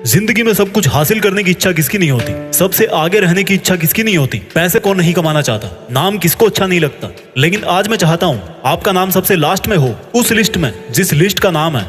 जिंदगी में सब कुछ हासिल करने की इच्छा किसकी नहीं होती? सबसे आगे रहने की इच्छा किसकी नहीं होती? पैसे कौन नहीं कमाना चाहता? नाम किसको अच्छा नहीं लगता? लेकिन आज मैं चाहता हूँ आपका नाम सबसे लास्ट में हो, उस लिस्ट में जिस लिस्ट का नाम है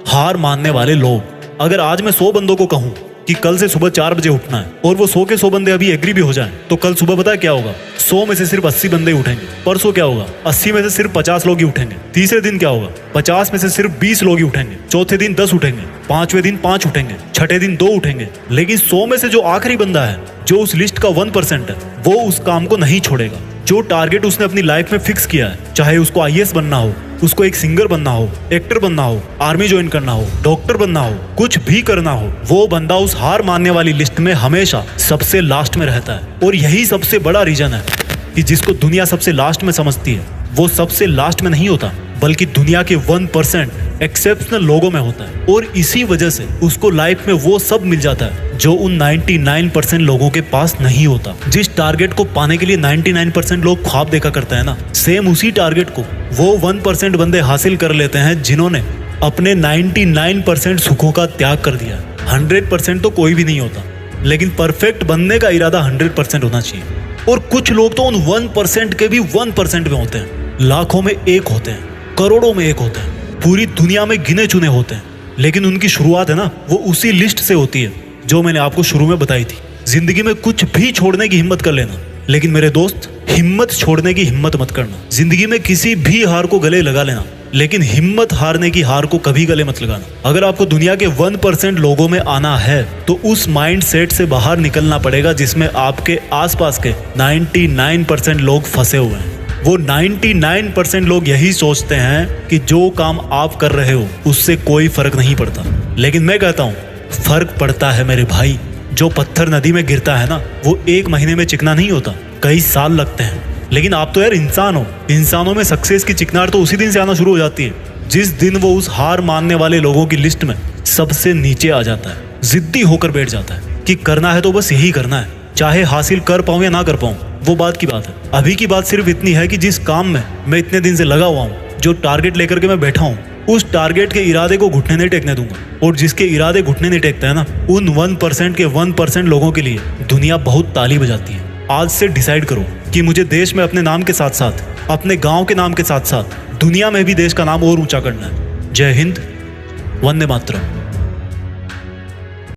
हार मानने वाले लोग। अगर आज मैं 100 बंदों को कहूँ कि कल से सुबह 4 बजे उठना है और वो 100 के 100 बंदे अभी एग्री भी हो जाएं, तो कल सुबह पता है क्या होगा? 100 में से सिर्फ 80 बंदे उठेंगे। परसों क्या होगा? 80 में से सिर्फ 50 लोग ही उठेंगे। तीसरे दिन क्या होगा? 50 में से सिर्फ 20 लोग ही उठेंगे। चौथे दिन 10 उठेंगे। पांचवें दिन 5 उठेंगे। छठे दिन 2 उठेंगे। लेकिन 100 में से जो आखिरी बंदा है, जो उस लिस्ट का 1% है, वो उस काम को नहीं छोड़ेगा। जो टारगेट उसने अपनी लाइफ में फिक्स किया है, चाहे उसको IAS बनना हो, उसको एक सिंगर बनना हो, एक्टर बनना हो, आर्मी ज्वाइन करना हो, डॉक्टर बनना हो, कुछ भी करना हो, वो बंदा उस हार मानने वाली लिस्ट में हमेशा सबसे लास्ट में रहता है। और यही सबसे बड़ा रीजन है कि जिसको दुनिया सबसे लास्ट में समझती है, वो सबसे लास्ट में नहीं होता, बल्कि दुनिया के 1% एक्सेप्शनल लोगों में होता है। और इसी वजह से उसको लाइफ में वो सब मिल जाता है जो उन 99% लोगों के पास नहीं होता। जिस टारगेट को पाने के लिए 99% लोग ख्वाब देखा करते हैं ना, सेम उसी टारगेट को वो 1% बंदे हासिल कर लेते हैं जिन्होंने अपने 99% सुखों का त्याग कर दिया। 100% तो कोई भी नहीं होता, लेकिन परफेक्ट बनने का इरादा 100% होना चाहिए। और कुछ लोग तो उन 1% के भी 1% में होते हैं, लाखों में एक होते हैं, करोड़ों में एक होते हैं, पूरी दुनिया में गिने चुने होते हैं। लेकिन उनकी शुरुआत है ना, वो उसी लिस्ट से होती है जो मैंने आपको शुरू में बताई थी। जिंदगी में कुछ भी छोड़ने की हिम्मत कर लेना, लेकिन मेरे दोस्त, हिम्मत छोड़ने की हिम्मत मत करना। जिंदगी में किसी भी हार को गले लगा लेना, लेकिन हिम्मत हारने की हार को कभी गले मत लगाना। अगर आपको दुनिया के 1% लोगों में आना है, तो उस माइंड सेट से बाहर निकलना पड़ेगा जिसमें आपके आसपास के 99% लोग फंसे हुए हैं। वो 99% लोग यही सोचते हैं कि जो काम आप कर रहे हो उससे कोई फर्क नहीं पड़ता। लेकिन मैं कहता हूँ फर्क पड़ता है मेरे भाई। जो पत्थर नदी में गिरता है ना, वो 1 महीने में चिकना नहीं होता, कई साल लगते हैं। लेकिन आप तो यार इंसान हो, इंसानों में सक्सेस की चिकनाहट तो उसी दिन से आना शुरू हो जाती है जिस दिन वो उस हार मानने वाले लोगों की लिस्ट में सबसे नीचे आ जाता है, जिद्दी होकर बैठ जाता है कि करना है तो बस यही करना है, चाहे हासिल कर पाऊं या ना कर पाऊं, वो बात की बात है। अभी की बात सिर्फ इतनी है कि जिस काम में मैं इतने दिन से लगा हुआ हूँ, जो टारगेट लेकर के मैं बैठा हूँ, उस टारगेट के इरादे को घुटने नहीं टेकने दूंगा। और जिसके इरादे घुटने नहीं टेकता है ना, उन 1% के 1% लोगों के लिए दुनिया बहुत ताली बजाती है। आज से डिसाइड करो कि मुझे देश में अपने नाम के साथ साथ, अपने गांव के नाम के साथ साथ दुनिया में भी देश का नाम और ऊंचा करना है। जय हिंद, वंदे मातरम।